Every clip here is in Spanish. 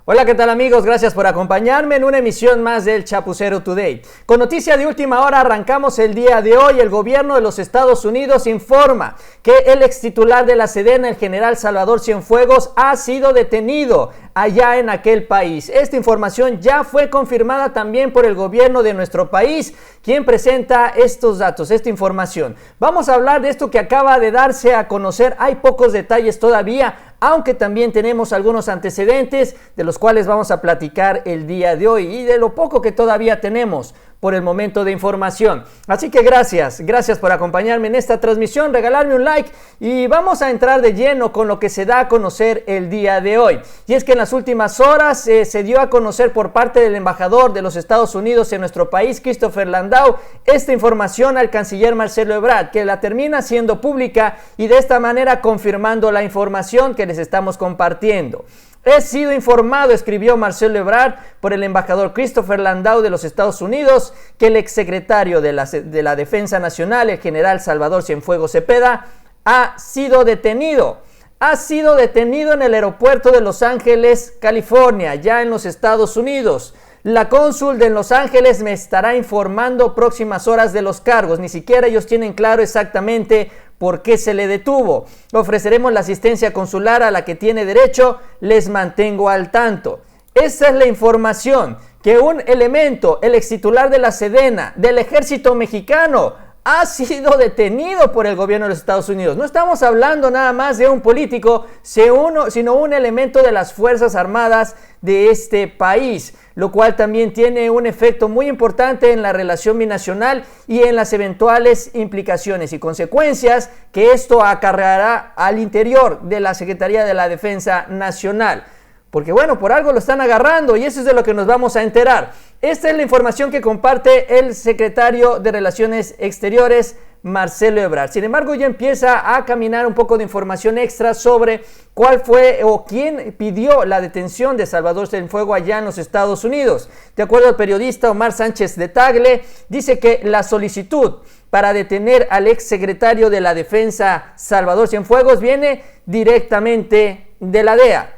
Hola, ¿qué tal amigos? Gracias por acompañarme en una emisión más del Chapucero Today. Con noticia de última hora arrancamos el día de hoy. El gobierno de los Estados Unidos informa que el ex titular de la Sedena, el general Salvador Cienfuegos, ha sido detenido allá en aquel país. Esta información ya fue confirmada también por el gobierno de nuestro país, quien presenta estos datos, esta información. Vamos a hablar de esto que acaba de darse a conocer. Hay pocos detalles todavía, aunque también tenemos algunos antecedentes de los cuales vamos a platicar el día de hoy y de lo poco que todavía tenemos por el momento de información. Así que gracias por acompañarme en esta transmisión, regalarme un like y vamos a entrar de lleno con lo que se da a conocer el día de hoy. Y es que en las últimas horas se dio a conocer por parte del embajador de los Estados Unidos en nuestro país, Christopher Landau, esta información al canciller Marcelo Ebrard, que la termina siendo pública y de esta manera confirmando la información que les estamos compartiendo. He sido informado, escribió Marcelo Ebrard, por el embajador Christopher Landau de los Estados Unidos, que el exsecretario de la Defensa Nacional, el general Salvador Cienfuegos Cepeda, ha sido detenido. Ha sido detenido en el aeropuerto de Los Ángeles, California, ya en los Estados Unidos. La cónsul de Los Ángeles me estará informando próximas horas de los cargos. Ni siquiera ellos tienen claro exactamente por qué se le detuvo. Ofreceremos la asistencia consular a la que tiene derecho. Les mantengo al tanto. Esa es la información, que un elemento, el extitular de la Sedena, del ejército mexicano, ha sido detenido por el gobierno de los Estados Unidos. No estamos hablando nada más de un político, sino un elemento de las Fuerzas Armadas de este país, lo cual también tiene un efecto muy importante en la relación binacional y en las eventuales implicaciones y consecuencias que esto acarreará al interior de la Secretaría de la Defensa Nacional. Porque bueno, por algo lo están agarrando y eso es de lo que nos vamos a enterar. Esta es la información que comparte el secretario de Relaciones Exteriores, Marcelo Ebrard. Sin embargo, ya empieza a caminar un poco de información extra sobre cuál fue o quién pidió la detención de Salvador Cienfuegos allá en los Estados Unidos. De acuerdo al periodista Omar Sánchez de Tagle, dice que la solicitud para detener al exsecretario de la Defensa, Salvador Cienfuegos, viene directamente de la DEA.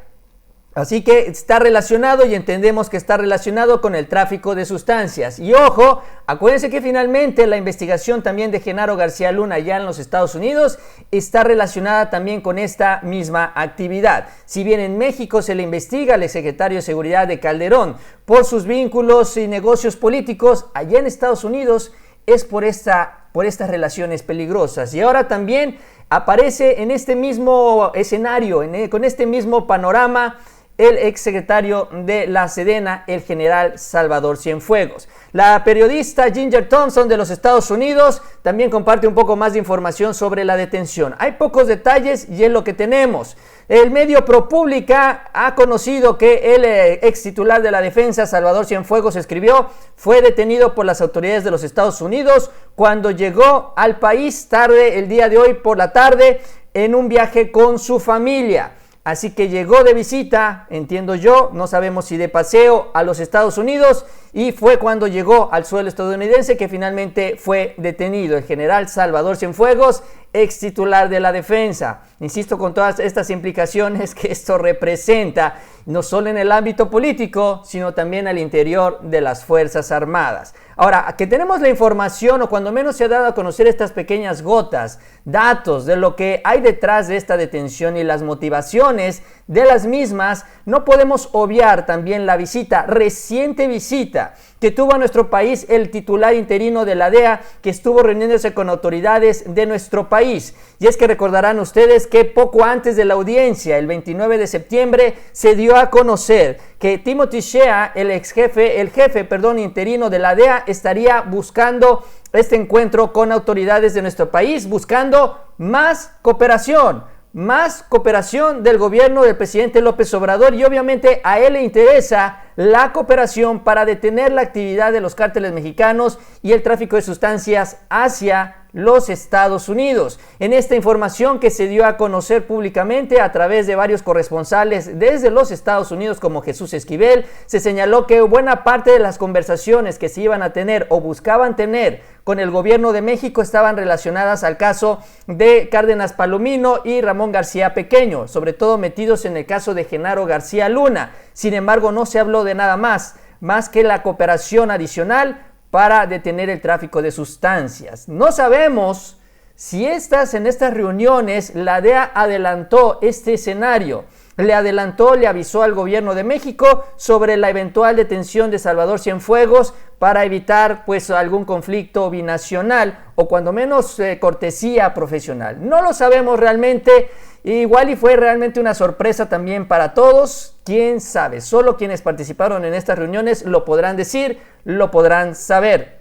Así que está relacionado y entendemos que está relacionado con el tráfico de sustancias. Y ojo, acuérdense que finalmente la investigación también de Genaro García Luna allá en los Estados Unidos está relacionada también con esta misma actividad. Si bien en México se le investiga al exsecretario de Seguridad de Calderón por sus vínculos y negocios políticos, allá en Estados Unidos es por estas relaciones peligrosas. Y ahora también aparece en este mismo escenario, con este mismo panorama, el exsecretario de la Sedena, el general Salvador Cienfuegos. La periodista Ginger Thompson de los Estados Unidos también comparte un poco más de información sobre la detención. Hay pocos detalles y es lo que tenemos. El medio ProPublica ha conocido que el ex titular de la Defensa, Salvador Cienfuegos, escribió, fue detenido por las autoridades de los Estados Unidos cuando llegó al país tarde, el día de hoy por la tarde, en un viaje con su familia. Así que llegó de visita, entiendo yo, no sabemos si de paseo, a los Estados Unidos, y fue cuando llegó al suelo estadounidense que finalmente fue detenido el general Salvador Cienfuegos, ex titular de la Defensa. Insisto, con todas estas implicaciones que esto representa, no solo en el ámbito político, sino también al interior de las Fuerzas Armadas. Ahora, que tenemos la información, o cuando menos se ha dado a conocer estas pequeñas gotas, datos de lo que hay detrás de esta detención y las motivaciones de las mismas, no podemos obviar también la reciente visita que tuvo a nuestro país el titular interino de la DEA, que estuvo reuniéndose con autoridades de nuestro país. Y es que recordarán ustedes que poco antes de la audiencia, el 29 de septiembre, se dio a conocer que Timothy Shea, el jefe interino de la DEA, estaría buscando este encuentro con autoridades de nuestro país, buscando más cooperación del gobierno del presidente López Obrador, y obviamente a él le interesa la cooperación para detener la actividad de los cárteles mexicanos y el tráfico de sustancias hacia los Estados Unidos. En esta información que se dio a conocer públicamente a través de varios corresponsales desde los Estados Unidos como Jesús Esquivel, se señaló que buena parte de las conversaciones que se iban a tener o buscaban tener con el gobierno de México estaban relacionadas al caso de Cárdenas Palomino y Ramón García Pequeño, sobre todo metidos en el caso de Genaro García Luna. Sin embargo, no se habló de nada más que la cooperación adicional para detener el tráfico de sustancias. No sabemos si en estas reuniones la DEA adelantó este escenario. Le avisó al gobierno de México sobre la eventual detención de Salvador Cienfuegos para evitar pues algún conflicto binacional o cuando menos cortesía profesional. No lo sabemos realmente, igual y fue realmente una sorpresa también para todos, quién sabe, solo quienes participaron en estas reuniones lo podrán decir, lo podrán saber.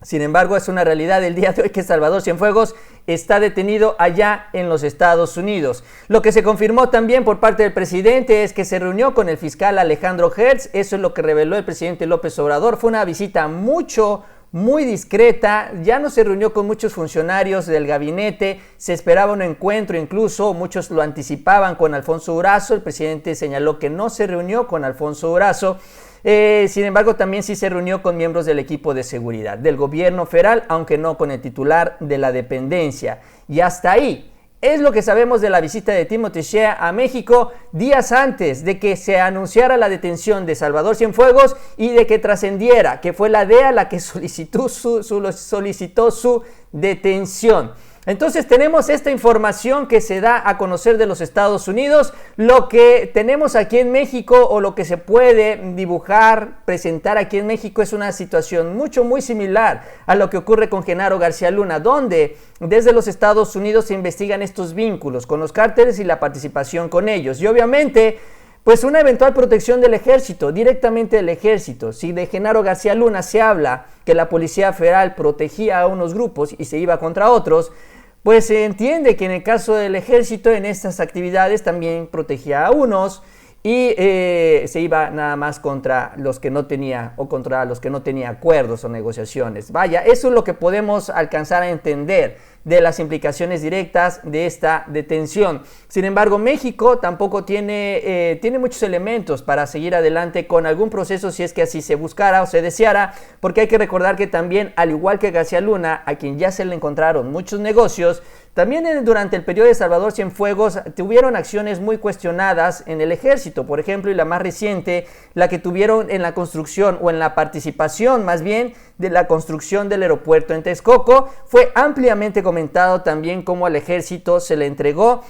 Sin embargo, es una realidad el día de hoy que Salvador Cienfuegos está detenido allá en los Estados Unidos. Lo que se confirmó también por parte del presidente es que se reunió con el fiscal Alejandro Hertz. Eso es lo que reveló el presidente López Obrador. Fue una visita muy discreta, ya no se reunió con muchos funcionarios del gabinete, se esperaba un encuentro, incluso muchos lo anticipaban con Alfonso Durazo. El presidente señaló que no se reunió con Alfonso Durazo. Sin embargo, también sí se reunió con miembros del equipo de seguridad del gobierno federal, aunque no con el titular de la dependencia. Y hasta ahí es lo que sabemos de la visita de Timothy Shea a México días antes de que se anunciara la detención de Salvador Cienfuegos y de que trascendiera que fue la DEA la que solicitó su detención. Entonces tenemos esta información que se da a conocer de los Estados Unidos. Lo que tenemos aquí en México o lo que se puede dibujar, presentar aquí en México es una situación muy similar a lo que ocurre con Genaro García Luna, donde desde los Estados Unidos se investigan estos vínculos con los cárteles y la participación con ellos. Y obviamente pues una eventual protección del ejército, directamente del ejército. Si de Genaro García Luna se habla que la Policía Federal protegía a unos grupos y se iba contra otros, pues se entiende que en el caso del ejército en estas actividades también protegía a unos y se iba nada más contra los que no tenía o contra los que no tenía acuerdos o negociaciones. Vaya, eso es lo que podemos alcanzar a entender de las implicaciones directas de esta detención. Sin embargo, México tampoco tiene muchos elementos para seguir adelante con algún proceso si es que así se buscara o se deseara, porque hay que recordar que también, al igual que García Luna, a quien ya se le encontraron muchos negocios, también durante el periodo de Salvador Cienfuegos tuvieron acciones muy cuestionadas en el ejército, por ejemplo, y la más reciente, la que tuvieron en la construcción o en la participación más bien de la construcción del aeropuerto en Texcoco. Fue ampliamente comentado también cómo al ejército se le entregó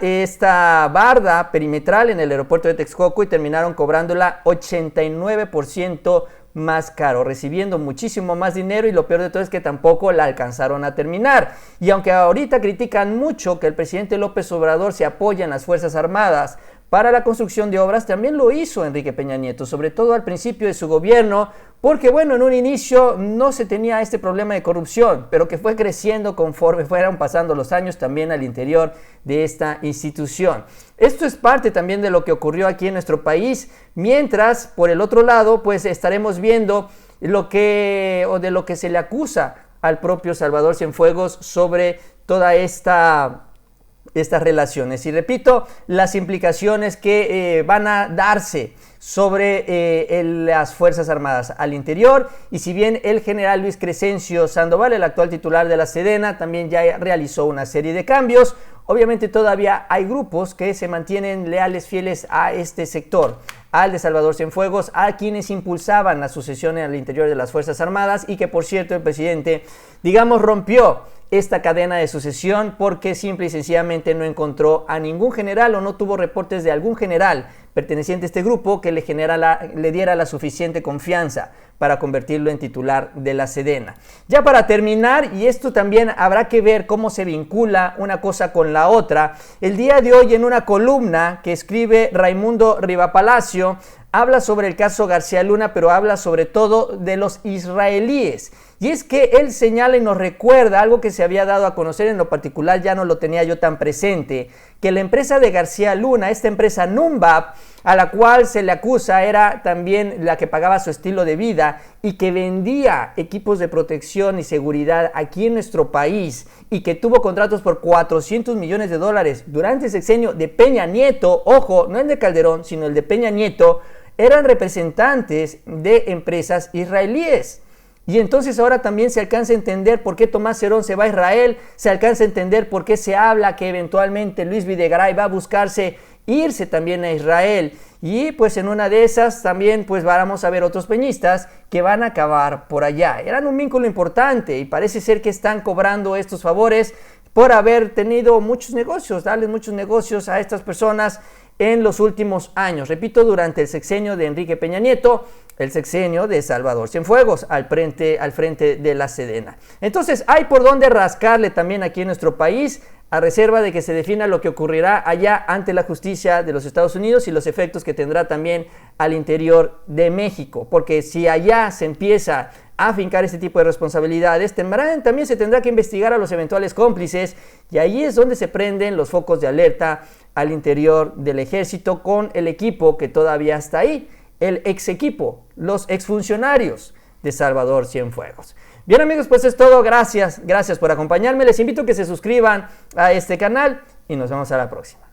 esta barda perimetral en el aeropuerto de Texcoco y terminaron cobrándola 89% más caro, recibiendo muchísimo más dinero, y lo peor de todo es que tampoco la alcanzaron a terminar. Y aunque ahorita critican mucho que el presidente López Obrador se apoya en las Fuerzas Armadas para la construcción de obras, también lo hizo Enrique Peña Nieto, sobre todo al principio de su gobierno, porque bueno, en un inicio no se tenía este problema de corrupción, pero que fue creciendo conforme fueron pasando los años también al interior de esta institución. Esto es parte también de lo que ocurrió aquí en nuestro país, mientras por el otro lado pues estaremos viendo de lo que se le acusa al propio Salvador Cienfuegos sobre toda estas relaciones. Y repito, las implicaciones que van a darse sobre las Fuerzas Armadas al interior. Y si bien el general Luis Crescencio Sandoval, el actual titular de la Sedena, también ya realizó una serie de cambios, obviamente todavía hay grupos que se mantienen leales, fieles a este sector, al de Salvador Cienfuegos, a quienes impulsaban la sucesión al interior de las Fuerzas Armadas, y que por cierto el presidente, digamos, rompió esta cadena de sucesión porque simple y sencillamente no encontró a ningún general o no tuvo reportes de algún general perteneciente a este grupo que le diera la suficiente confianza para convertirlo en titular de la Sedena. Ya para terminar, y esto también habrá que ver cómo se vincula una cosa con la otra, el día de hoy en una columna que escribe Raimundo Rivapalacio, habla sobre el caso García Luna, pero habla sobre todo de los israelíes. Y es que él señala y nos recuerda algo que se había dado a conocer, en lo particular ya no lo tenía yo tan presente, que la empresa de García Luna, esta empresa Numbap, a la cual se le acusa, era también la que pagaba su estilo de vida y que vendía equipos de protección y seguridad aquí en nuestro país y que tuvo contratos por $400 millones durante el sexenio de Peña Nieto, ojo, no el de Calderón, sino el de Peña Nieto, eran representantes de empresas israelíes. Y entonces ahora también se alcanza a entender por qué Tomás Herón se va a Israel, se alcanza a entender por qué se habla que eventualmente Luis Videgaray va a buscarse irse también a Israel. Y pues en una de esas también pues vamos a ver otros peñistas que van a acabar por allá. Eran un vínculo importante y parece ser que están cobrando estos favores por haber tenido muchos negocios, darles muchos negocios a estas personas en los últimos años. Repito, durante el sexenio de Enrique Peña Nieto, el sexenio de Salvador Cienfuegos al frente de la Sedena. Entonces hay por dónde rascarle también aquí en nuestro país, a reserva de que se defina lo que ocurrirá allá ante la justicia de los Estados Unidos y los efectos que tendrá también al interior de México. Porque si allá se empieza a afincar este tipo de responsabilidades, también se tendrá que investigar a los eventuales cómplices y ahí es donde se prenden los focos de alerta al interior del ejército con el equipo que todavía está ahí, el ex equipo, los exfuncionarios de Salvador Cienfuegos. Bien amigos, pues es todo, gracias por acompañarme, les invito a que se suscriban a este canal y nos vemos a la próxima.